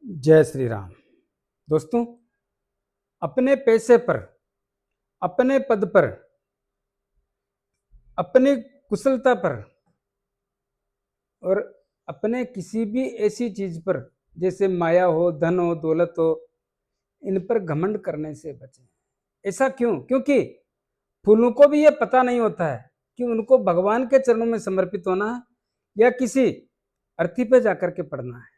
जय श्री राम। दोस्तों, अपने पैसे पर, अपने पद पर, अपनी कुशलता पर और अपने किसी भी ऐसी चीज पर जैसे माया हो, धन हो, दौलत हो, इन पर घमंड करने से बचें। ऐसा क्यों? क्योंकि फूलों को भी यह पता नहीं होता है कि उनको भगवान के चरणों में समर्पित होना है या किसी अर्थी पे जाकर के पढ़ना है।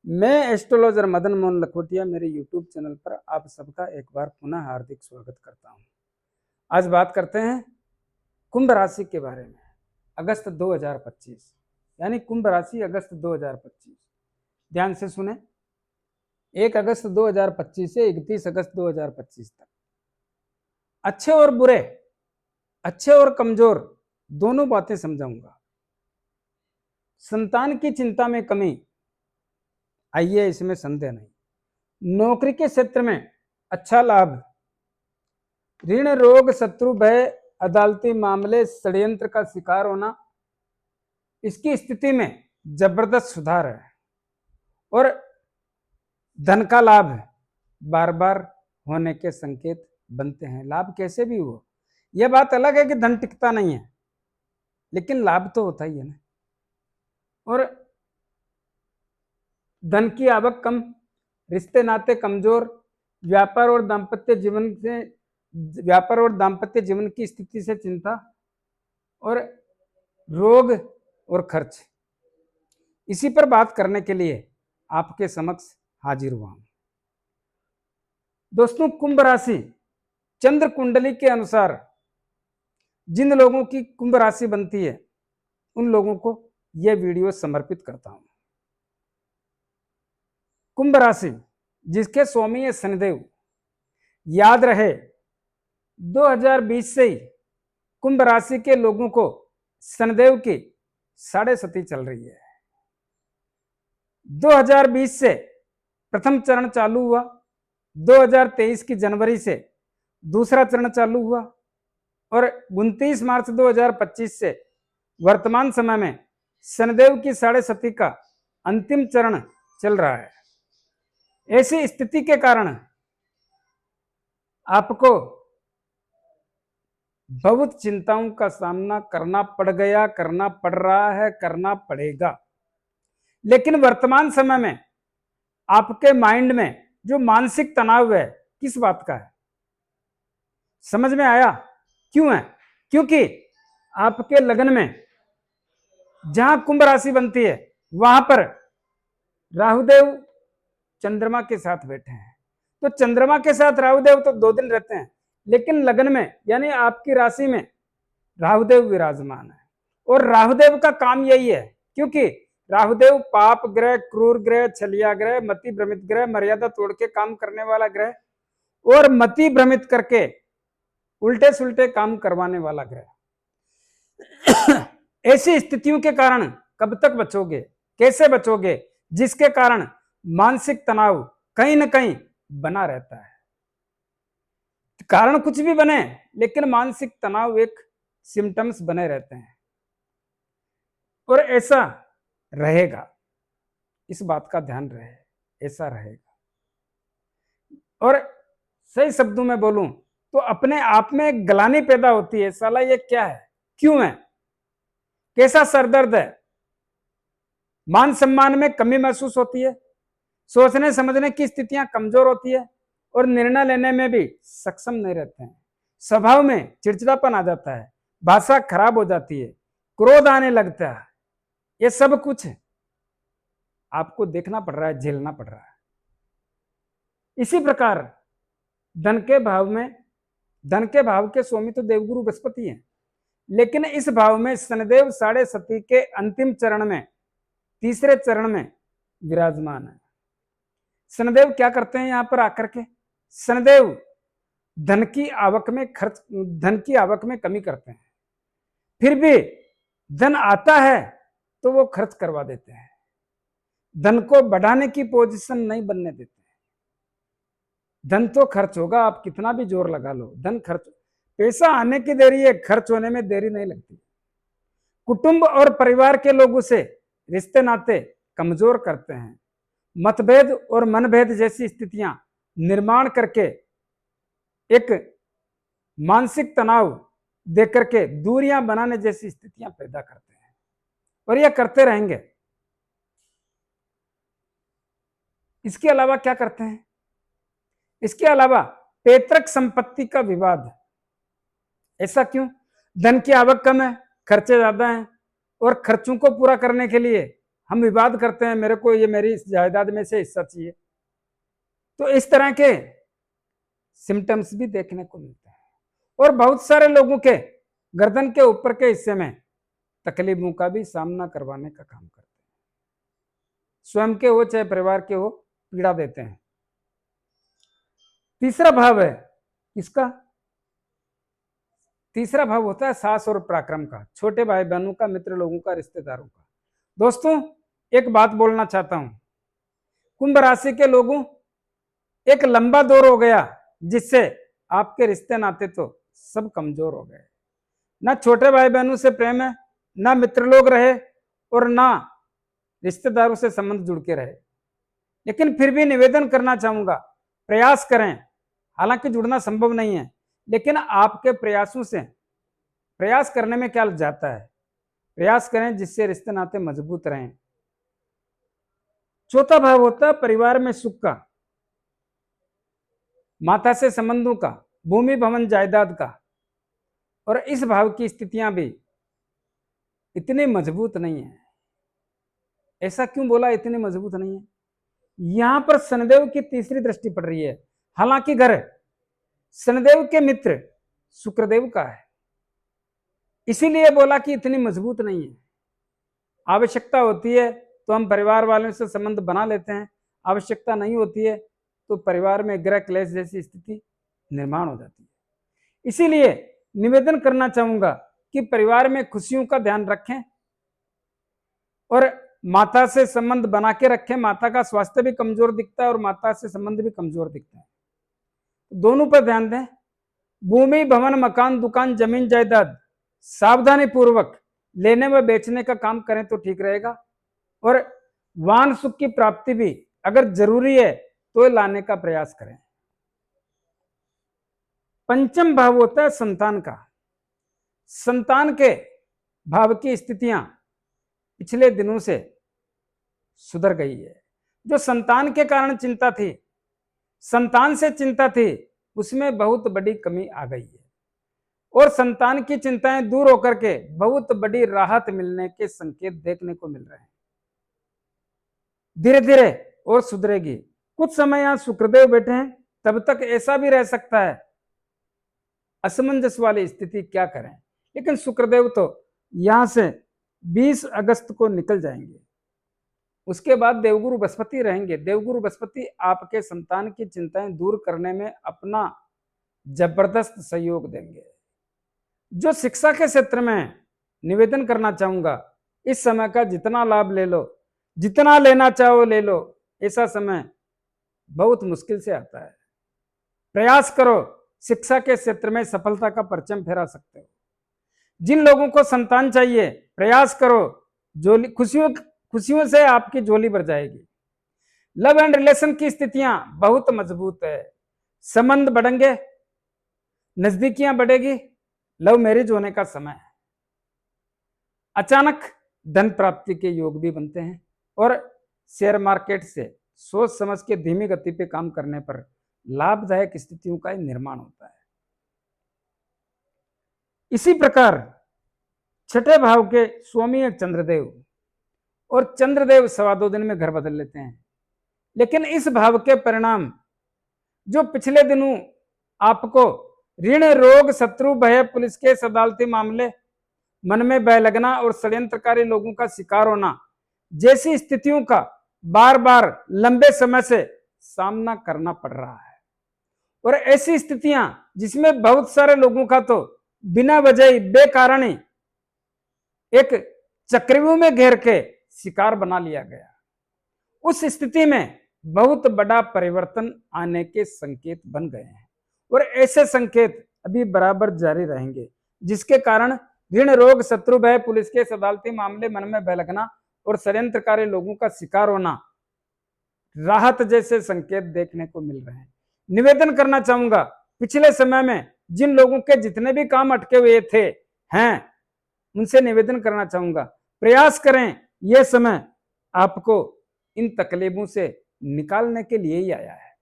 मैं एस्ट्रोलॉजर मदन मोहन लखोटिया मेरे यूट्यूब चैनल पर आप सबका एक बार पुनः हार्दिक स्वागत करता हूं। आज बात करते हैं कुंभ राशि के बारे में। अगस्त 2025 यानी कुंभ राशि अगस्त 2025। ध्यान से सुने, 1 अगस्त 2025 से 31 अगस्त 2025 तक अच्छे और बुरे, अच्छे और कमजोर दोनों बातें समझाऊंगा। संतान की चिंता में कमी आइए, इसमें संदेह नहीं। नौकरी के क्षेत्र में अच्छा लाभ, ऋण, रोग, शत्रु भय, अदालती मामले, षड्यंत्र का शिकार होना, इसकी स्थिति में जबरदस्त सुधार है। और धन का लाभ बार बार होने के संकेत बनते हैं। लाभ कैसे भी हो, यह बात अलग है कि धन टिकता नहीं है, लेकिन लाभ तो होता ही है ना। और धन की आवक कम, रिश्ते नाते कमजोर, व्यापार और दाम्पत्य जीवन की स्थिति से चिंता, और रोग और खर्च, इसी पर बात करने के लिए आपके समक्ष हाजिर हुआ हूं। दोस्तों, कुंभ राशि चंद्र कुंडली के अनुसार जिन लोगों की कुंभ राशि बनती है उन लोगों को यह वीडियो समर्पित करता हूं। कुंभ राशि जिसके स्वामी है शनिदेव, याद रहे 2020 से ही कुंभ राशि के लोगों को शनिदेव की 7.5 चल रही है। 2020 से प्रथम चरण चालू हुआ, 2023 की जनवरी से दूसरा चरण चालू हुआ और 29 मार्च 2025 से वर्तमान समय में शनिदेव की 7.5 का अंतिम चरण चल रहा है। ऐसी स्थिति के कारण आपको बहुत चिंताओं का सामना करना पड़ गया, करना पड़ रहा है, करना पड़ेगा। लेकिन वर्तमान समय में आपके माइंड में जो मानसिक तनाव है, किस बात का है? समझ में आया? क्यों है? क्योंकि आपके लग्न में जहां कुंभ राशि बनती है वहां पर राहुदेव चंद्रमा के साथ बैठे हैं। तो चंद्रमा के साथ राहुदेव तो 2 दिन रहते हैं, लेकिन लग्न में यानी आपकी राशि में राहुदेव विराजमान है। और राहुदेव का काम यही है, क्योंकि राहुदेव पाप ग्रह, क्रूर ग्रह, छलिया ग्रह, मति भ्रमित ग्रह, मर्यादा तोड़ के काम करने वाला ग्रह और मति भ्रमित करके उल्टे सुल्टे काम करवाने वाला ग्रह। ऐसी स्थितियों के कारण कब तक बचोगे, कैसे बचोगे, जिसके कारण मानसिक तनाव कहीं ना कहीं बना रहता है। कारण कुछ भी बने, लेकिन मानसिक तनाव एक सिम्टम्स बने रहते हैं और ऐसा रहेगा। इस बात का ध्यान रहे, ऐसा रहेगा। और सही शब्दों में बोलूं तो अपने आप में गलानी पैदा होती है, साला ये क्या है, क्यों है, कैसा सरदर्द है, मान सम्मान में कमी महसूस होती है, सोचने समझने की स्थितियां कमजोर होती है और निर्णय लेने में भी सक्षम नहीं रहते हैं। स्वभाव में चिड़चिड़ापन आ जाता है, भाषा खराब हो जाती है, क्रोध आने लगता है। ये सब कुछ आपको देखना पड़ रहा है, झेलना पड़ रहा है। इसी प्रकार धन के भाव के स्वामी तो देवगुरु बृहस्पति हैं, लेकिन इस भाव में शनिदेव 7.5 के अंतिम चरण में, तीसरे चरण में विराजमान है। शनिदेव क्या करते हैं यहां पर आकर के? शनिदेव धन की आवक में कमी करते हैं। फिर भी धन आता है तो वो खर्च करवा देते हैं, धन को बढ़ाने की पोजीशन नहीं बनने देते। धन तो खर्च होगा, आप कितना भी जोर लगा लो, धन खर्च, पैसा आने की देरी है, खर्च होने में देरी नहीं लगती। कुटुंब और परिवार के लोगों से रिश्ते नाते कमजोर करते हैं, मतभेद और मनभेद जैसी स्थितियां निर्माण करके एक मानसिक तनाव देकर के दूरियां बनाने जैसी स्थितियां पैदा करते हैं और यह करते रहेंगे। इसके अलावा क्या करते हैं? इसके अलावा पैतृक संपत्ति का विवाद। ऐसा क्यों? धन की आवक कम है, खर्चे ज्यादा हैं और खर्चों को पूरा करने के लिए हम विवाद करते हैं, मेरे को ये मेरी जायदाद में से हिस्सा चाहिए। तो इस तरह के सिम्टम्स भी देखने को मिलते हैं और बहुत सारे लोगों के गर्दन के ऊपर के हिस्से में तकलीफों का भी सामना करवाने का काम करते हैं। स्वयं के हो चाहे परिवार के हो, पीड़ा देते हैं। तीसरा भाव है इसका, तीसरा भाव होता है सास और पराक्रम का, छोटे भाई बहनों का, मित्र लोगों का, रिश्तेदारों का। दोस्तों एक बात बोलना चाहता हूं, कुंभ राशि के लोगों, एक लंबा दौर हो गया जिससे आपके रिश्ते नाते तो सब कमजोर हो गए। ना छोटे भाई बहनों से प्रेम है, ना मित्र लोग रहे और ना रिश्तेदारों से संबंध जुड़ के रहे। लेकिन फिर भी निवेदन करना चाहूंगा, प्रयास करें। हालांकि जुड़ना संभव नहीं है, लेकिन आपके प्रयासों से, प्रयास करने में क्या लग जाता है, प्रयास करें जिससे रिश्ते नाते मजबूत रहें। चौथा भाव होता है परिवार में सुख का, माता से संबंधों का, भूमि भवन जायदाद का। और इस भाव की स्थितियां भी इतनी मजबूत नहीं है। ऐसा क्यों बोला इतनी मजबूत नहीं है? यहां पर शनिदेव की तीसरी दृष्टि पड़ रही है। हालांकि घर शनिदेव के मित्र शुक्रदेव का है, इसीलिए बोला कि इतनी मजबूत नहीं है। आवश्यकता होती है तो हम परिवार वालों से संबंध बना लेते हैं, आवश्यकता नहीं होती है तो परिवार में गृह क्लेश जैसी स्थिति निर्माण हो जाती है। इसीलिए निवेदन करना चाहूंगा कि परिवार में खुशियों का ध्यान रखें और माता से संबंध बना के रखें। माता का स्वास्थ्य भी कमजोर दिखता है और माता से संबंध भी कमजोर दिखता है, दोनों पर ध्यान दें। भूमि भवन मकान दुकान जमीन जायदाद सावधानी पूर्वक लेने व बेचने का काम करें तो ठीक रहेगा। और वाहन सुख की प्राप्ति भी अगर जरूरी है तो लाने का प्रयास करें। पंचम भाव होता है संतान का। संतान के भाव की स्थितियां पिछले दिनों से सुधर गई है। जो संतान के कारण चिंता थी, संतान से चिंता थी, उसमें बहुत बड़ी कमी आ गई है और संतान की चिंताएं दूर होकर के बहुत बड़ी राहत मिलने के संकेत देखने को मिल रहे हैं। धीरे धीरे और सुधरेगी। कुछ समय यहां शुक्रदेव बैठे हैं, तब तक ऐसा भी रह सकता है असमंजस वाली स्थिति, क्या करें। लेकिन शुक्रदेव तो यहां से 20 अगस्त को निकल जाएंगे। उसके बाद देवगुरु बृहस्पति रहेंगे। देवगुरु बृहस्पति आपके संतान की चिंताएं दूर करने में अपना जबरदस्त सहयोग देंगे। जो शिक्षा के क्षेत्र में निवेदन करना चाहूंगा, इस समय का जितना लाभ ले लो, जितना लेना चाहो ले लो। ऐसा समय बहुत मुश्किल से आता है। प्रयास करो, शिक्षा के क्षेत्र में सफलता का परचम फहरा सकते हो। जिन लोगों को संतान चाहिए, प्रयास करो, झोली खुशियों से आपकी झोली भर जाएगी। लव एंड रिलेशन की स्थितियां बहुत मजबूत है, संबंध बढ़ेंगे, नजदीकियां बढ़ेगी, लव मैरिज होने का समय है। अचानक धन प्राप्ति के योग भी बनते हैं और शेयर मार्केट से सोच समझ के धीमी गति पे काम करने पर लाभदायक स्थितियों का निर्माण होता है। इसी प्रकार छठे भाव के स्वामी है चंद्रदेव, और चंद्रदेव 2.25 दिन में घर बदल लेते हैं। लेकिन इस भाव के परिणाम जो पिछले दिनों आपको ऋण रोग शत्रु भय पुलिस के अदालती मामले, मन में भय लगना और षड्यंत्रकारी लोगों का शिकार होना जैसी स्थितियों का बार बार लंबे समय से सामना करना पड़ रहा है। और ऐसी स्थितियां जिसमें बहुत सारे लोगों का तो बिना वजह बेकारण एक चक्रव्यूह में घेर के शिकार बना लिया गया। उस स्थिति में बहुत बड़ा परिवर्तन आने के संकेत बन गए हैं और ऐसे संकेत अभी बराबर जारी रहेंगे, जिसके कारण ऋण रोग शत्रु भय पुलिस के अदालती मामले, मन में भय लगना और षड्यंत्रकारी लोगों का शिकार होना राहत जैसे संकेत देखने को मिल रहे हैं। निवेदन करना चाहूंगा, पिछले समय में जिन लोगों के जितने भी काम अटके हुए थे हैं, उनसे निवेदन करना चाहूंगा, प्रयास करें, यह समय आपको इन तकलीफों से निकालने के लिए ही आया है।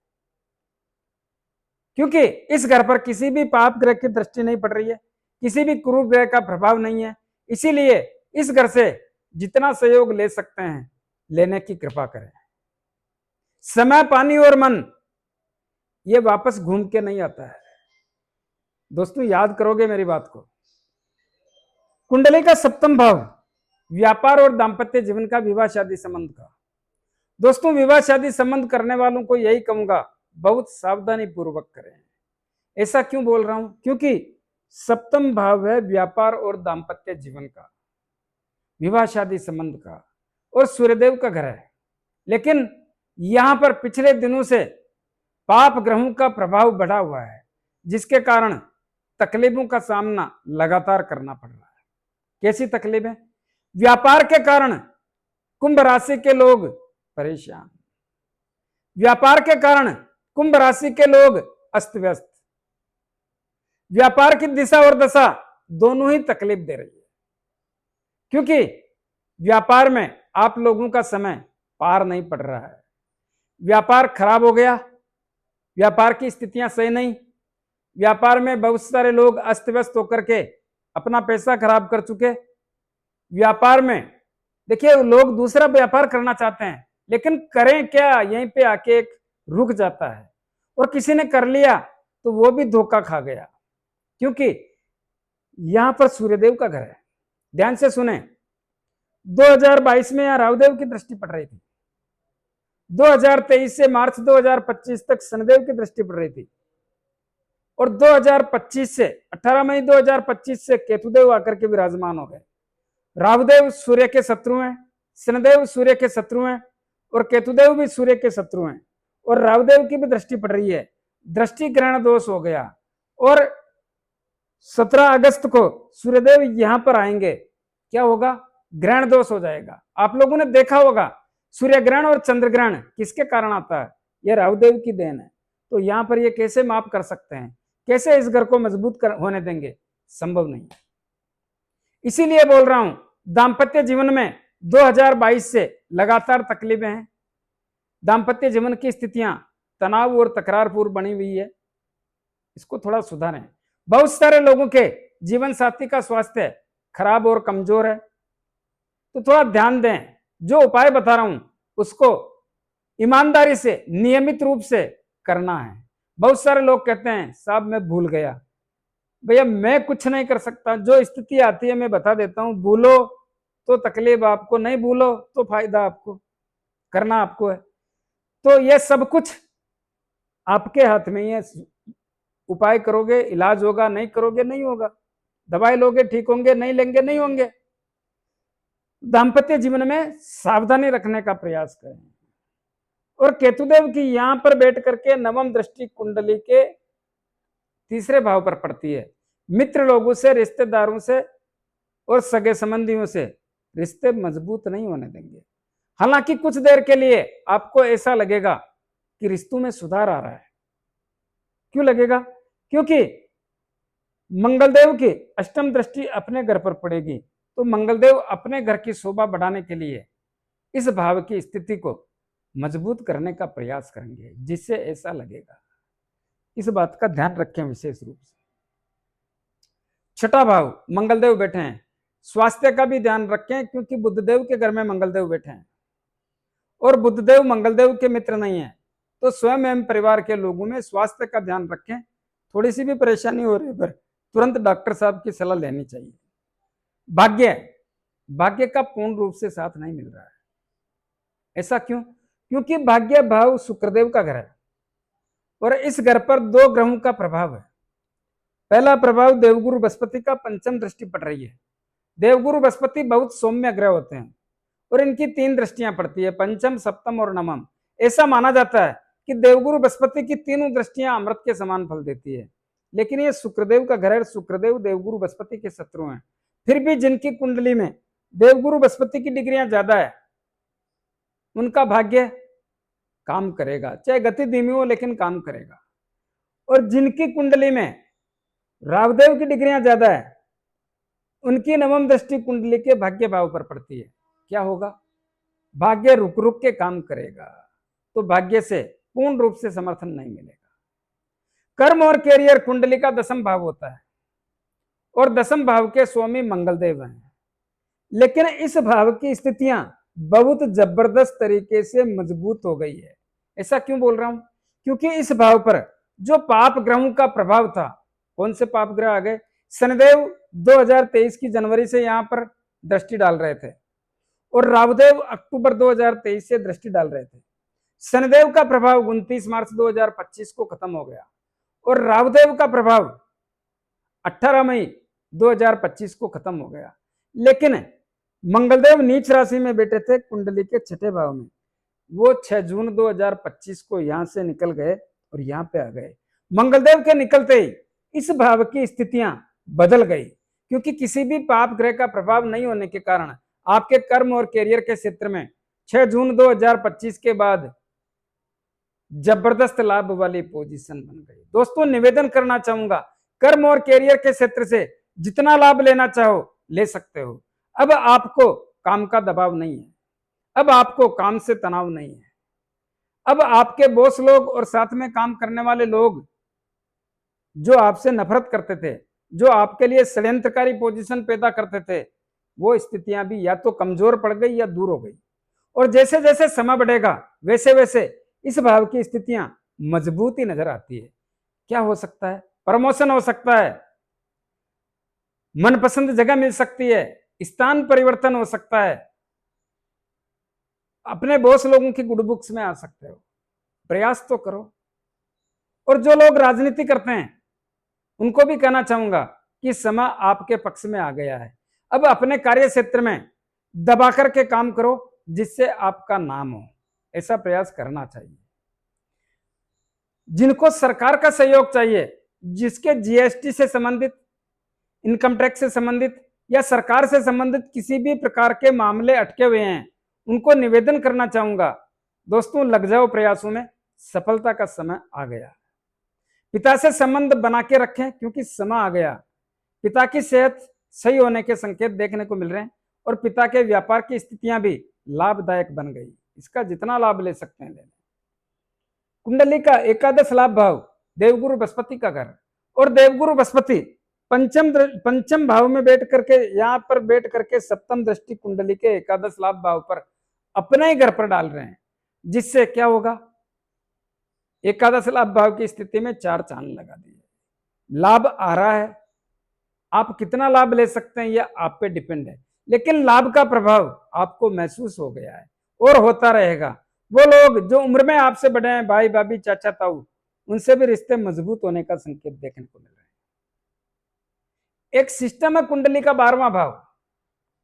क्योंकि इस घर पर किसी भी पाप ग्रह की दृष्टि नहीं पड़ रही है, किसी भी क्रूर ग्रह का प्रभाव नहीं है। इसीलिए इस घर से जितना सहयोग ले सकते हैं लेने की कृपा करें। समय, पानी और मन ये वापस घूम के नहीं आता है। दोस्तों याद करोगे मेरी बात को। कुंडली का सप्तम भाव व्यापार और दाम्पत्य जीवन का, विवाह शादी संबंध का। दोस्तों विवाह शादी संबंध करने वालों को यही कहूंगा, बहुत सावधानी पूर्वक करें। ऐसा क्यों बोल रहा हूं? क्योंकि सप्तम भाव है व्यापार और दाम्पत्य जीवन का, विवाह शादी संबंध का, और सूर्यदेव का घर है। लेकिन यहां पर पिछले दिनों से पाप ग्रहों का प्रभाव बढ़ा हुआ है, जिसके कारण तकलीफों का सामना लगातार करना पड़ रहा है। कैसी तकलीफें? व्यापार के कारण कुंभ राशि के लोग परेशान, व्यापार के कारण कुंभ राशि के लोग अस्त व्यस्त, व्यापार की दिशा और दशा दोनों ही तकलीफ दे रही है। क्योंकि व्यापार में आप लोगों का समय पार नहीं पड़ रहा है, व्यापार खराब हो गया, व्यापार की स्थितियां सही नहीं, व्यापार में बहुत सारे लोग अस्त व्यस्त होकर के अपना पैसा खराब कर चुके। व्यापार में देखिए लोग दूसरा व्यापार करना चाहते हैं, लेकिन करें क्या, यहीं पे आके एक रुक जाता है। और किसी ने कर लिया तो वो भी धोखा खा गया, क्योंकि यहां पर सूर्यदेव का घर है। ध्यान से सुने, 2022 में यहां राहुदेव की दृष्टि पड़ रही थी, 2023 से मार्च 2025 तक शनिदेव की दृष्टि पड़ रही थी, और 2025 से 18 मई 2025 से केतुदेव आकर के विराजमान हो गए। राहुदेव सूर्य के शत्रु हैं, शनिदेव सूर्य के शत्रु हैं, और केतुदेव भी सूर्य के शत्रु हैं, और राहुदेव की भी दृष्टि पड़ रही है। दृष्टि ग्रहण दोष हो गया, और 17 अगस्त को सूर्यदेव यहां पर आएंगे। क्या होगा? ग्रहण दोष हो जाएगा। आप लोगों ने देखा होगा सूर्य ग्रहण और चंद्र ग्रहण किसके कारण आता है? यह राहुदेव की देन है। तो यहां पर ये कैसे माफ कर सकते हैं, कैसे इस घर को मजबूत होने देंगे? संभव नहीं। इसीलिए बोल रहा हूं, दाम्पत्य जीवन में 2022 से लगातार तकलीफें हैं। दाम्पत्य जीवन की स्थितियां तनाव और तकरारपूर्ण बनी हुई है, इसको थोड़ा सुधारें। बहुत सारे लोगों के जीवन साथी का स्वास्थ्य खराब और कमजोर है, तो थोड़ा ध्यान दें। जो उपाय बता रहा हूं उसको ईमानदारी से नियमित रूप से करना है। बहुत सारे लोग कहते हैं साहब मैं भूल गया। भैया मैं कुछ नहीं कर सकता, जो स्थिति आती है मैं बता देता हूं। भूलो तो तकलीफ आपको, नहीं भूलो तो फायदा आपको, करना आपको है। तो ये सब कुछ आपके हाथ में ही है। उपाय करोगे इलाज होगा, नहीं करोगे नहीं होगा। दवाई लोगे ठीक होंगे, नहीं लेंगे नहीं होंगे। दाम्पत्य जीवन में सावधानी रखने का प्रयास करें। और केतुदेव की यहां पर बैठ करके नवम दृष्टि कुंडली के तीसरे भाव पर पड़ती है। मित्र लोगों से, रिश्तेदारों से और सगे संबंधियों से रिश्ते मजबूत नहीं होने देंगे। हालांकि कुछ देर के लिए आपको ऐसा लगेगा कि रिश्तों में सुधार आ रहा है। क्यों लगेगा? क्योंकि मंगलदेव की अष्टम दृष्टि अपने घर पर पड़ेगी, तो मंगलदेव अपने घर की शोभा बढ़ाने के लिए इस भाव की स्थिति को मजबूत करने का प्रयास करेंगे, जिससे ऐसा लगेगा। इस बात का ध्यान रखें विशेष रूप से। छठा भाव मंगलदेव बैठे हैं, स्वास्थ्य का भी ध्यान रखें, क्योंकि बुधदेव के घर में मंगलदेव बैठे हैं, और बुधदेव मंगलदेव के मित्र नहीं है। तो स्वयं एवं परिवार के लोगों में स्वास्थ्य का ध्यान रखें। थोड़ी सी भी परेशानी हो रही है पर तुरंत डॉक्टर साहब की सलाह लेनी चाहिए। भाग्य का पूर्ण रूप से साथ नहीं मिल रहा है। ऐसा क्यों? क्योंकि भाग्य भाव शुक्रदेव का घर है, और इस घर पर 2 ग्रहों का प्रभाव है। पहला प्रभाव देवगुरु बृहस्पति का पंचम दृष्टि पड़ रही है। देवगुरु बृहस्पति बहुत सौम्य ग्रह होते हैं, और इनकी 3 दृष्टियां पड़ती है, पंचम, सप्तम और नवम। ऐसा माना जाता है कि देवगुरु बृहस्पति की तीनों दृष्टियां अमृत के समान फल देती है। लेकिन ये शुक्रदेव का घर है, शुक्रदेव देवगुरु बृहस्पति के शत्रु हैं। फिर भी जिनकी कुंडली में देवगुरु बृहस्पति की डिग्रियां ज्यादा है, उनका भाग्य काम करेगा, चाहे गति धीमी हो लेकिन काम करेगा। और जिनकी कुंडली में राहुदेव की डिग्रियां ज्यादा है, उनकी नवम दृष्टि कुंडली के भाग्य भाव पर पड़ती है। क्या होगा? भाग्य रुक रुक के काम करेगा, तो भाग्य से पूर्ण रूप से समर्थन नहीं मिलेगा। कर्म और कैरियर कुंडली का 10वां भाव होता है और 10वां भाव के स्वामी मंगलदेव हैं, लेकिन इस भाव की स्थितियां बहुत जबरदस्त तरीके से मजबूत हो गई है। ऐसा क्यों बोल रहा हूं? क्योंकि इस भाव पर जो पाप ग्रहों का प्रभाव था, कौन से पाप ग्रह आ गए? शनिदेव 2023 की जनवरी से यहां पर दृष्टि डाल रहे थे और राहुदेव अक्टूबर 2023 से दृष्टि डाल रहे थे। शनिदेव का प्रभाव 29 मार्च 2025 को खत्म हो गया और राहुदेव का प्रभाव 18 मई 2025 को खत्म हो गया। लेकिन मंगलदेव नीच राशि में बैठे थे कुंडली के 6ठे भाव में, वो 6 जून 2025 को यहां से निकल गए और यहां पे आ गए। मंगलदेव के निकलते ही इस भाव की स्थितियां बदल गई, क्योंकि किसी भी पाप ग्रह का प्रभाव नहीं होने के कारण आपके कर्म और कैरियर के क्षेत्र में 6 जून 2025 के बाद जबरदस्त लाभ वाली पोजीशन बन गई। दोस्तों, निवेदन करना चाहूंगा, कर्म और कैरियर के क्षेत्र से जितना लाभ लेना चाहो ले सकते हो। अब आपको काम का दबाव नहीं है, अब आपको काम से तनाव नहीं है। अब आपके बॉस लोग और साथ में काम करने वाले लोग जो आपसे नफरत करते थे, जो आपके लिए षड्यंत्रकारी पोजीशन पैदा करते थे, वो स्थितियां भी या तो कमजोर पड़ गई या दूर हो गई। और जैसे जैसे समय बढ़ेगा वैसे वैसे इस भाव की स्थितियां मजबूती नजर आती है। क्या हो सकता है? प्रमोशन हो सकता है, मनपसंद जगह मिल सकती है, स्थान परिवर्तन हो सकता है, अपने बॉस लोगों की गुड बुक्स में आ सकते हो। प्रयास तो करो। और जो लोग राजनीति करते हैं उनको भी कहना चाहूंगा कि समय आपके पक्ष में आ गया है। अब अपने कार्य क्षेत्र में दबा करके काम करो जिससे आपका नाम हो, ऐसा प्रयास करना चाहिए। जिनको सरकार का सहयोग चाहिए, जिसके जीएसटी से संबंधित, इनकम टैक्स से संबंधित या सरकार से संबंधित किसी भी प्रकार के मामले अटके हुए हैं, उनको निवेदन करना चाहूंगा, दोस्तों लग जाओ प्रयासों में, सफलता का समय आ गया। पिता से संबंध बना के रखें क्योंकि समय आ गया। पिता की सेहत सही होने के संकेत देखने को मिल रहे हैं और पिता के व्यापार की स्थितियां भी लाभदायक बन गई। इसका जितना लाभ ले सकते हैं ले लें। कुंडली का एकादश लाभ भाव देवगुरु बृहस्पति का घर, और देवगुरु बृहस्पति पंचम भाव में बैठ करके, यहां पर बैठ करके सप्तम दृष्टि कुंडली के एकादश लाभ भाव पर अपने ही घर पर डाल रहे हैं, जिससे क्या होगा? एकादश लाभ भाव की स्थिति में 4 चांद लगा दिए। लाभ आ रहा है, आप कितना लाभ ले सकते हैं यह आप पे डिपेंड है, लेकिन लाभ का प्रभाव आपको महसूस हो गया है और होता रहेगा। वो लोग जो उम्र में आपसे बड़े हैं, भाई भाभी चाचा ताऊ, उनसे भी रिश्ते मजबूत होने का संकेत देखने को मिल रहा है। एक सिस्टम है कुंडली का 12वां भाव,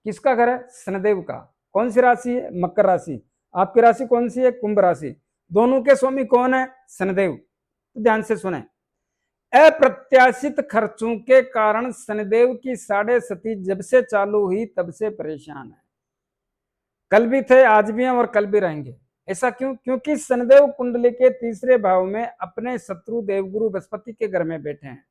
किसका घर है? शनिदेव का। कौन सी राशि है? मकर राशि। आपकी राशि कौन सी है? कुंभ राशि। दोनों के स्वामी कौन है? शनिदेव। तो ध्यान से सुने, अप्रत्याशित खर्चों के कारण शनिदेव की 6.5 जब से चालू हुई तब से परेशान है। कल भी थे, आज भी हैं और कल भी रहेंगे। ऐसा क्यों? क्योंकि शनिदेव कुंडली के 3रे भाव में अपने शत्रु देवगुरु बृहस्पति के घर में बैठे हैं।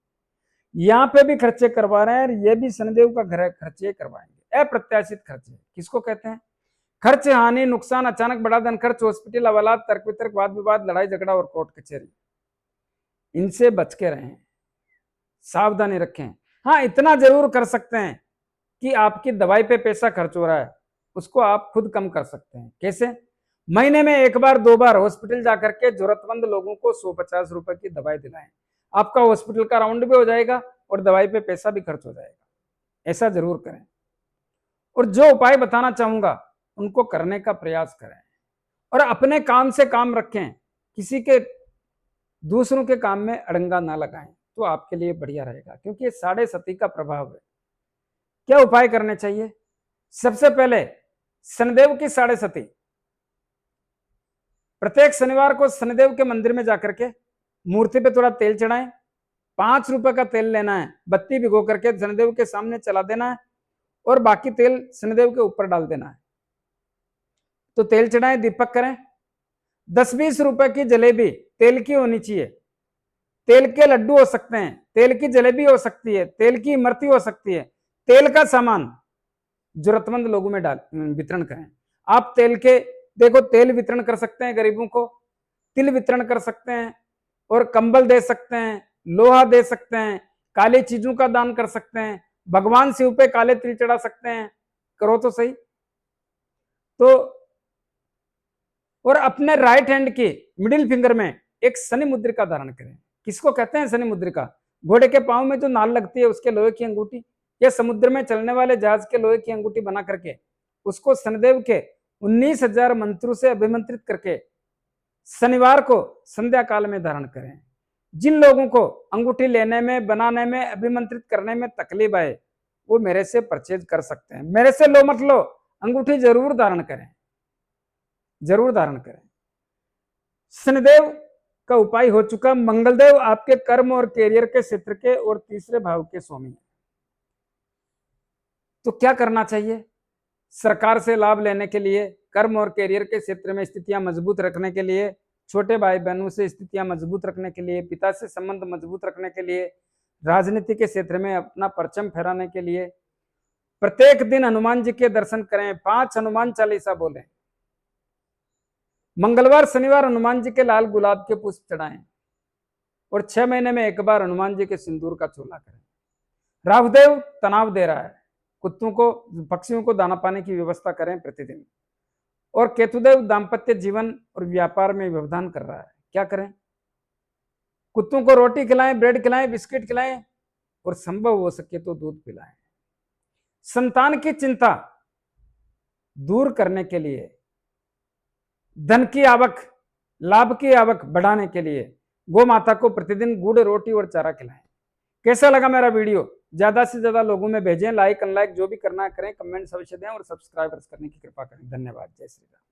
यहां पे भी खर्चे करवा रहे हैं और ये भी शनिदेव का घर है, खर्चे करवाएंगे। अप्रत्याशित खर्चे किसको कहते हैं? खर्च, हानि, नुकसान, अचानक बड़ा धन खर्च, हॉस्पिटल हवालात, तर्क वितर्क, वाद विवाद, लड़ाई झगड़ा और कोर्ट कचहरी, इनसे बच के रहें, सावधानी रखें। हाँ, इतना जरूर कर सकते हैं कि आपकी दवाई पे पैसा खर्च हो रहा है, उसको आप खुद कम कर सकते हैं। कैसे? महीने में 1 बार 2 बार हॉस्पिटल जाकर के जरूरतमंद लोगों को 150 रुपए की दवाई दिलाएं। आपका हॉस्पिटल का राउंड भी हो जाएगा और दवाई पे पैसा भी खर्च हो जाएगा। ऐसा जरूर करें। और जो उपाय बताना चाहूंगा उनको करने का प्रयास करें और अपने काम से काम रखें, किसी के दूसरों के काम में अड़ंगा ना लगाएं, तो आपके लिए बढ़िया रहेगा, क्योंकि ये 7.5 का प्रभाव है। क्या उपाय करने चाहिए? सबसे पहले शनिदेव की 7.5, प्रत्येक शनिवार को शनिदेव के मंदिर में जाकर के मूर्ति पे थोड़ा तेल चढ़ाएं। 5 रुपए का तेल लेना है, बत्ती भिगो करके शनिदेव के सामने चला देना है और बाकी तेल शनिदेव के ऊपर डाल देना है। तो तेल चढ़ाएं, दीपक करें, 10-20 रुपए की जलेबी तेल की होनी चाहिए, तेल के लड्डू हो सकते हैं, तेल की जलेबी हो सकती है, तेल की इमरती हो सकती है, तेल का सामान जरूरतमंद लोगों में वितरण करें। आप तेल के देखो तेल वितरण कर सकते हैं गरीबों को, तिल वितरण कर सकते हैं, और कंबल दे सकते हैं, लोहा दे सकते हैं, काली चीजों का दान कर सकते हैं, भगवान शिव पे काले तिल चढ़ा सकते हैं, करो तो सही। तो और अपने राइट हैंड की मिडिल फिंगर में एक शनि मुद्रिका धारण करें। किसको कहते हैं शनि मुद्रिका? घोड़े के पांव में जो नाल लगती है उसके लोहे की अंगूठी, या समुद्र में चलने वाले जहाज के लोहे की अंगूठी बना करके उसको शनिदेव के 19,000 मंत्रों से अभिमंत्रित करके शनिवार को संध्या काल में धारण करें। जिन लोगों को अंगूठी लेने में, बनाने में, अभिमंत्रित करने में तकलीफ आए वो मेरे से परचेज कर सकते हैं। मेरे से लो मत लो, अंगूठी जरूर धारण करें, जरूर धारण करें। शनिदेव का उपाय हो चुका। मंगलदेव आपके कर्म और कैरियर के क्षेत्र के और तीसरे भाव के स्वामी हैं। तो क्या करना चाहिए? सरकार से लाभ लेने के लिए, कर्म और कैरियर के क्षेत्र में स्थितियां मजबूत रखने के लिए, छोटे भाई बहनों से स्थितियां मजबूत रखने के लिए, पिता से संबंध मजबूत रखने के लिए, राजनीति के क्षेत्र में अपना परचम फहराने के लिए प्रत्येक दिन हनुमान जी के दर्शन करें, 5 हनुमान चालीसा बोलें, मंगलवार शनिवार हनुमान जी के लाल गुलाब के पुष्प चढ़ाएं, और 6 महीने में एक बार हनुमान जी के सिंदूर का चोला करें। राहुदेव तनाव दे रहा है, कुत्तों को, पक्षियों को दाना पाने की व्यवस्था करें प्रतिदिन। और केतुदेव दाम्पत्य जीवन और व्यापार में व्यवधान कर रहा है, क्या करें? कुत्तों को रोटी खिलाएं, ब्रेड खिलाएं, बिस्किट खिलाएं, और संभव हो सके तो दूध पिलाएं। संतान की चिंता दूर करने के लिए, धन की आवक, लाभ की आवक बढ़ाने के लिए गौ माता को प्रतिदिन गुड़, रोटी और चारा खिलाएं। कैसा लगा मेरा वीडियो? ज्यादा से ज्यादा लोगों में भेजें, लाइक अनलाइक जो भी करना है करें, कमेंट्स अवश्य दें और सब्सक्राइबर्स करने की कृपा करें। धन्यवाद। जय श्री राम।